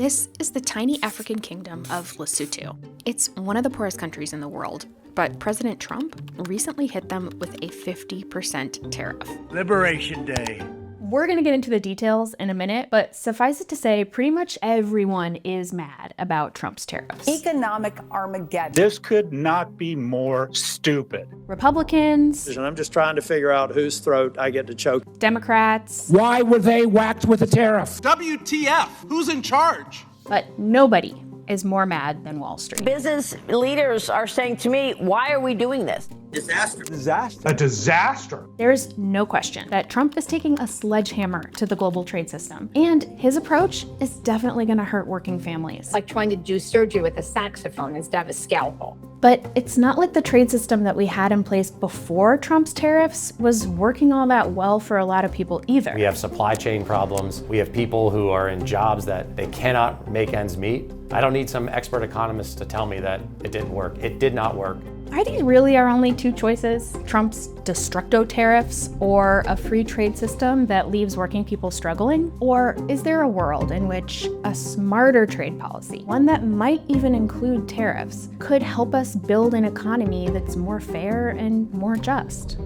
This is the tiny African kingdom of Lesotho. It's one of the poorest countries in the world, but President Trump recently hit them with a 50% tariff. Liberation Day. We're going to get into the details in a minute, but suffice it to say, pretty much everyone is mad about Trump's tariffs. Economic Armageddon. This could not be more stupid. Republicans. And I'm just trying to figure out whose throat I get to choke. Democrats. Why were they whacked with a tariff? WTF? Who's in charge? But nobody is more mad than Wall Street. Business leaders are saying to me, why are we doing this? Disaster. A disaster. There's no question that Trump is taking a sledgehammer to the global trade system, and his approach is definitely going to hurt working families. Like trying to do surgery with a saxophone instead of a scalpel. But it's not like the trade system that we had in place before Trump's tariffs was working all that well for a lot of people either. We have supply chain problems. We have people who are in jobs that they cannot make ends meet. I don't need some expert economist to tell me that it didn't work. It did not work. Are these really our only two choices? Trump's destructo tariffs or a free trade system that leaves working people struggling? Or is there a world in which a smarter trade policy, one that might even include tariffs, could help us build an economy that's more fair and more just?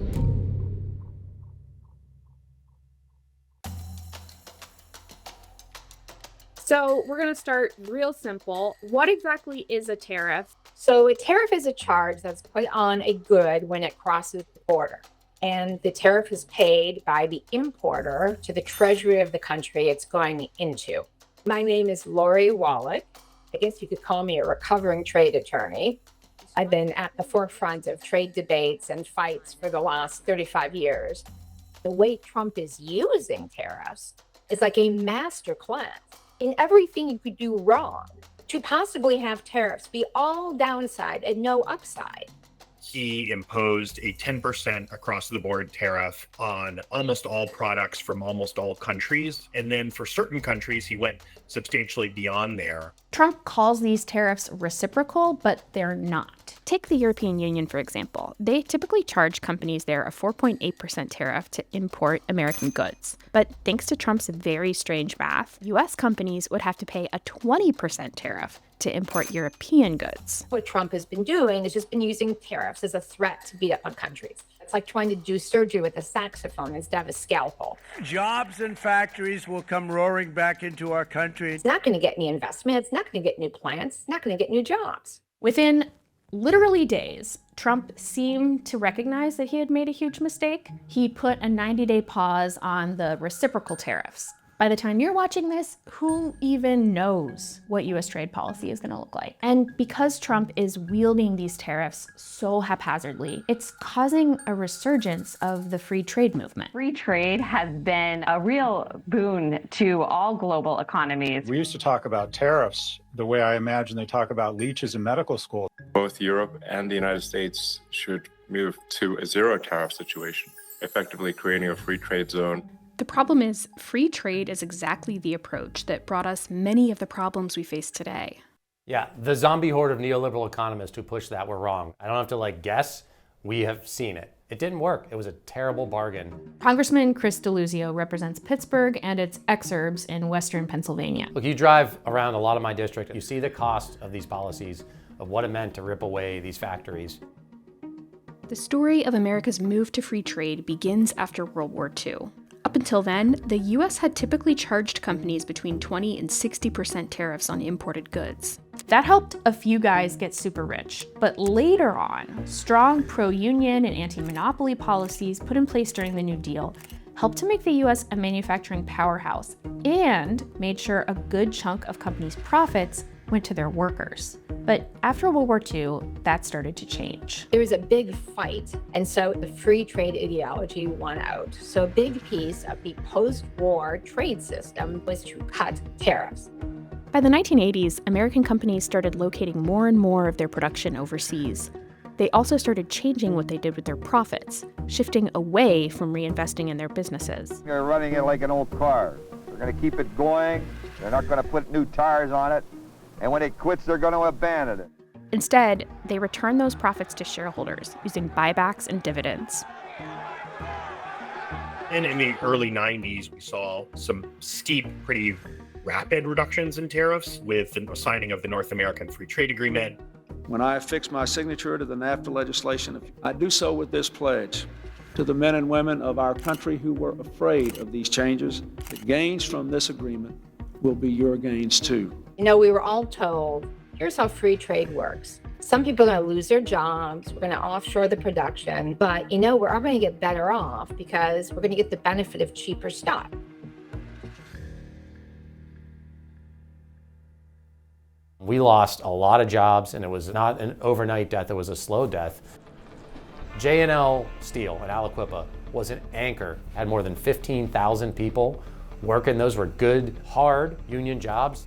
So we're going to start real simple. What exactly is a tariff? So a tariff is a charge that's put on a good when it crosses the border. And the tariff is paid by the importer to the treasury of the country it's going into. My name is Lori Wallach. I guess you could call me a recovering trade attorney. I've been at the forefront of trade debates and fights for the last 35 years. The way Trump is using tariffs is like a master class in everything you could do wrong to possibly have tariffs be all downside and no upside. He imposed a 10% across the board tariff on almost all products from almost all countries. And then for certain countries, he went substantially beyond there. Trump calls these tariffs reciprocal, but they're not. Take the European Union, for example. They typically charge companies there a 4.8% tariff to import American goods. But thanks to Trump's very strange math, U.S. companies would have to pay a 20% tariff to import European goods. What Trump has been doing is just been using tariffs as a threat to beat up on countries. It's like trying to do surgery with a saxophone instead of a scalpel. Jobs and factories will come roaring back into our country. It's not going to get any investment. It's not going to get new plants. It's not going to get new jobs. Within literally days, Trump seemed to recognize that he had made a huge mistake. He put a 90-day pause on the reciprocal tariffs. By the time you're watching this, who even knows what U.S. trade policy is going to look like? And because Trump is wielding these tariffs so haphazardly, it's causing a resurgence of the free trade movement. Free trade has been a real boon to all global economies. We used to talk about tariffs the way I imagine they talk about leeches in medical school. Both Europe and the United States should move to a zero tariff situation, effectively creating a free trade zone. The problem is, free trade is exactly the approach that brought us many of the problems we face today. Yeah, the zombie horde of neoliberal economists who pushed that were wrong. I don't have to guess. We have seen it. It didn't work. It was a terrible bargain. Congressman Chris Deluzio represents Pittsburgh and its exurbs in western Pennsylvania. Look, you drive around a lot of my district, you see the cost of these policies, of what it meant to rip away these factories. The story of America's move to free trade begins after World War II. Up until then, the U.S. had typically charged companies between 20 and 60% tariffs on imported goods. That helped a few guys get super rich. But later on, strong pro-union and anti-monopoly policies put in place during the New Deal helped to make the U.S. a manufacturing powerhouse and made sure a good chunk of companies' profits went to their workers. But after World War II, that started to change. There was a big fight, and so the free trade ideology won out. So a big piece of the post-war trade system was to cut tariffs. By the 1980s, American companies started locating more and more of their production overseas. They also started changing what they did with their profits, shifting away from reinvesting in their businesses. They're running it like an old car. They're going to keep it going. They're not going to put new tires on it. And when it quits, they're going to abandon it. Instead, they return those profits to shareholders using buybacks and dividends. And in the early 90s, we saw some steep, pretty rapid reductions in tariffs with the signing of the North American Free Trade Agreement. When I affix my signature to the NAFTA legislation, I do so with this pledge. To the men and women of our country who were afraid of these changes, the gains from this agreement will be your gains too. You know, we were all told, here's how free trade works. Some people are going to lose their jobs, we're going to offshore the production, but you know, we're all going to get better off because we're going to get the benefit of cheaper stuff. We lost a lot of jobs, and it was not an overnight death, it was a slow death. J&L Steel at Aliquippa was an anchor, had more than 15,000 people working. Those were good, hard union jobs.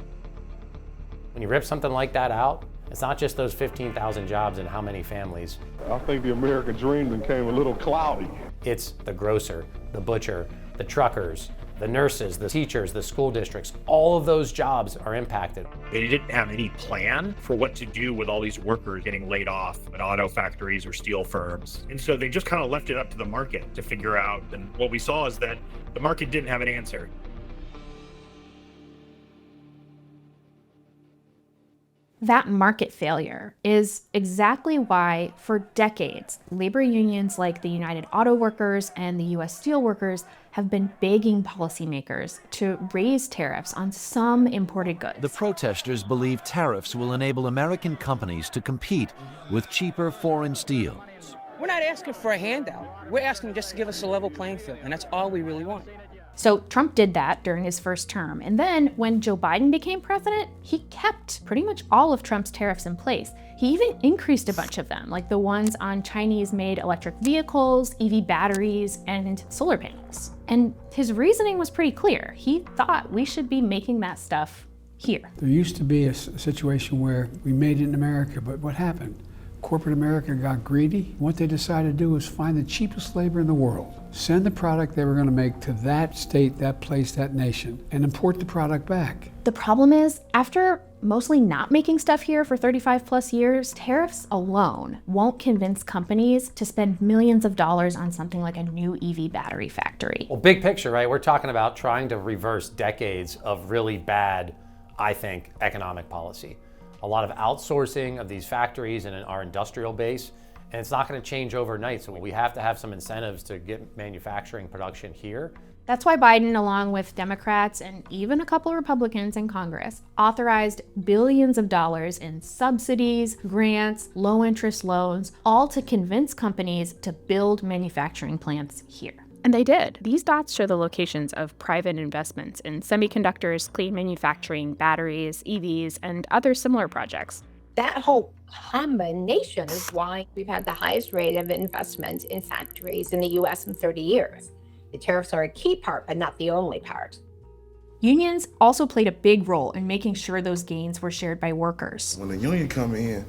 When you rip something like that out, it's not just those 15,000 jobs and how many families. I think the American dream became a little cloudy. It's the grocer, the butcher, the truckers, the nurses, the teachers, the school districts, all of those jobs are impacted. They didn't have any plan for what to do with all these workers getting laid off at auto factories or steel firms. And so they just kind of left it up to the market to figure out. And what we saw is that the market didn't have an answer. That market failure is exactly why, for decades, labor unions like the United Auto Workers and the U.S. Steel Workers have been begging policymakers to raise tariffs on some imported goods. The protesters believe tariffs will enable American companies to compete with cheaper foreign steel. We're not asking for a handout. We're asking just to give us a level playing field, and that's all we really want. So Trump did that during his first term. And then when Joe Biden became president, he kept pretty much all of Trump's tariffs in place. He even increased a bunch of them, like the ones on Chinese-made electric vehicles, EV batteries, and solar panels. And his reasoning was pretty clear. He thought we should be making that stuff here. There used to be a situation where we made it in America, but what happened? Corporate America got greedy. What they decided to do was find the cheapest labor in the world, send the product they were going to make to that state, that place, that nation, and import the product back. The problem is, after mostly not making stuff here for 35 plus years, tariffs alone won't convince companies to spend millions of dollars on something like a new EV battery factory. Well, big picture, right? We're talking about trying to reverse decades of really bad, I think, economic policy. A lot of outsourcing of these factories and our industrial base, and it's not going to change overnight. So we have to have some incentives to get manufacturing production here. That's why Biden, along with Democrats and even a couple of Republicans in Congress, authorized billions of dollars in subsidies, grants, low-interest loans, all to convince companies to build manufacturing plants here. And they did. These dots show the locations of private investments in semiconductors, clean manufacturing, batteries, EVs, and other similar projects. That whole combination is why we've had the highest rate of investment in factories in the U.S. in 30 years. The tariffs are a key part, but not the only part. Unions also played a big role in making sure those gains were shared by workers. When the union come in,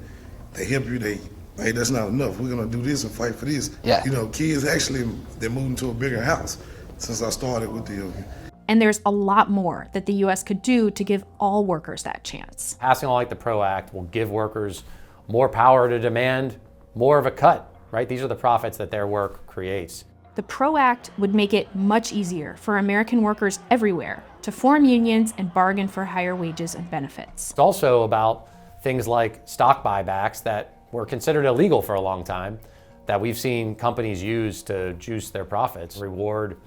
they help you, hey, that's not enough. We're gonna do this and fight for this. Yeah. You know, kids actually, they're moving to a bigger house since I started with the union. And there's a lot more that the U.S. could do to give all workers that chance. Passing a law like the PRO Act will give workers more power to demand more of a cut, right? These are the profits that their work creates. The PRO Act would make it much easier for American workers everywhere to form unions and bargain for higher wages and benefits. It's also about things like stock buybacks that were considered illegal for a long time, that we've seen companies use to juice their profits, reward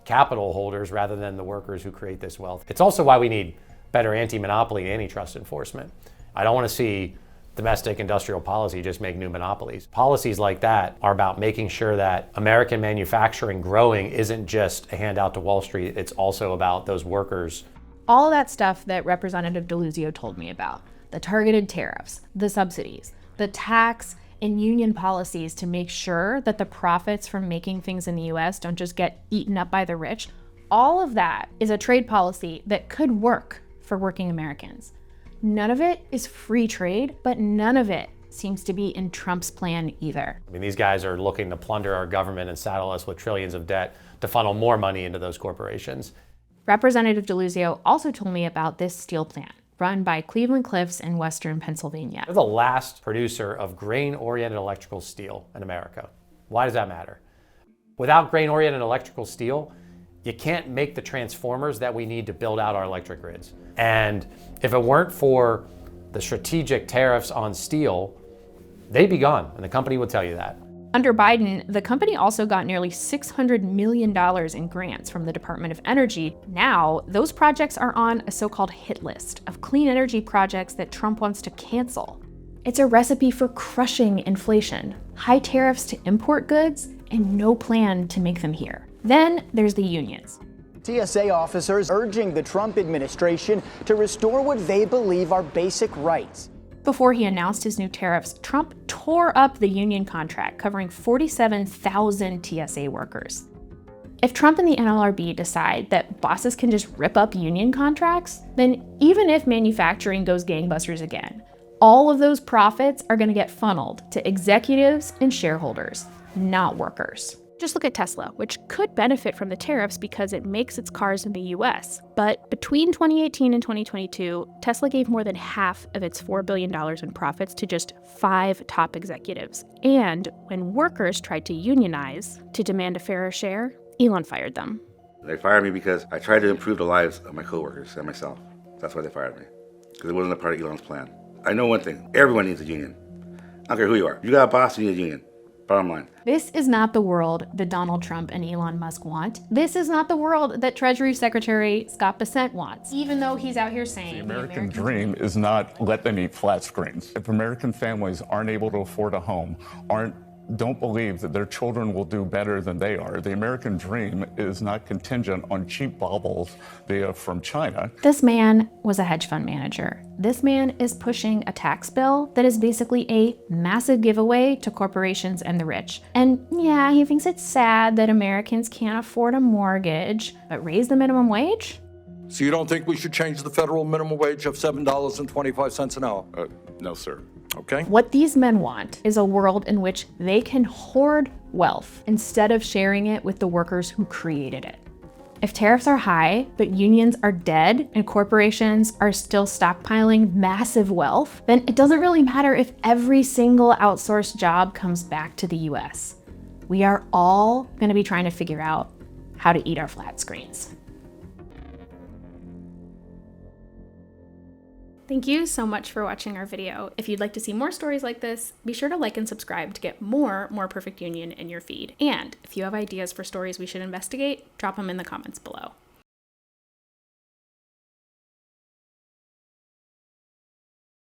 capital holders rather than the workers who create this wealth. It's also why we need better anti-monopoly and antitrust enforcement. I don't want to see domestic industrial policy just make new monopolies. Policies like that are about making sure that American manufacturing growing isn't just a handout to Wall Street, it's also about those workers. All of that stuff that Representative DeLuzio told me about, the targeted tariffs, the subsidies, the tax and union policies to make sure that the profits from making things in the US don't just get eaten up by the rich, all of that is a trade policy that could work for working Americans. None of it is free trade, but none of it seems to be in Trump's plan either. I mean, these guys are looking to plunder our government and saddle us with trillions of debt to funnel more money into those corporations. Representative DeLuzio also told me about this steel plant run by Cleveland-Cliffs in Western Pennsylvania. We're the last producer of grain-oriented electrical steel in America. Why does that matter? Without grain-oriented electrical steel, You can't make the transformers that we need to build out our electric grids. And if it weren't for the strategic tariffs on steel, they'd be gone, and the company would tell you that. Under Biden, the company also got nearly $600 million in grants from the Department of Energy. Now, those projects are on a so-called hit list of clean energy projects that Trump wants to cancel. It's a recipe for crushing inflation, high tariffs to import goods, and no plan to make them here. Then there's the unions. TSA officers urging the Trump administration to restore what they believe are basic rights. Before he announced his new tariffs, Trump tore up the union contract covering 47,000 TSA workers. If Trump and the NLRB decide that bosses can just rip up union contracts, then even if manufacturing goes gangbusters again, all of those profits are going to get funneled to executives and shareholders, not workers. Just look at Tesla, which could benefit from the tariffs because it makes its cars in the US. But between 2018 and 2022, Tesla gave more than half of its $4 billion in profits to just 5 top executives. And when workers tried to unionize to demand a fairer share, Elon fired them. They fired me because I tried to improve the lives of my coworkers and myself. That's why they fired me, because it wasn't a part of Elon's plan. I know one thing, everyone needs a union. I don't care who you are. You got a boss, you need a union. Bottom line. This is not the world that Donald Trump and Elon Musk want. This is not the world that Treasury Secretary Scott Bessent wants, even though he's out here saying the American dream is not let them eat flat screens. If American families aren't able to afford a home, don't believe that their children will do better than they are. The American dream is not contingent on cheap baubles from China. This man was a hedge fund manager. This man is pushing a tax bill that is basically a massive giveaway to corporations and the rich. And yeah, he thinks it's sad that Americans can't afford a mortgage, but raise the minimum wage? So you don't think we should change the federal minimum wage of $7.25 an hour? No, sir. Okay. What these men want is a world in which they can hoard wealth instead of sharing it with the workers who created it. If tariffs are high, but unions are dead and corporations are still stockpiling massive wealth, then it doesn't really matter if every single outsourced job comes back to the US. We are all going to be trying to figure out how to eat our flat screens. Thank you so much for watching our video. If you'd like to see more stories like this, be sure to like and subscribe to get more Perfect Union in your feed. And if you have ideas for stories we should investigate, drop them in the comments below.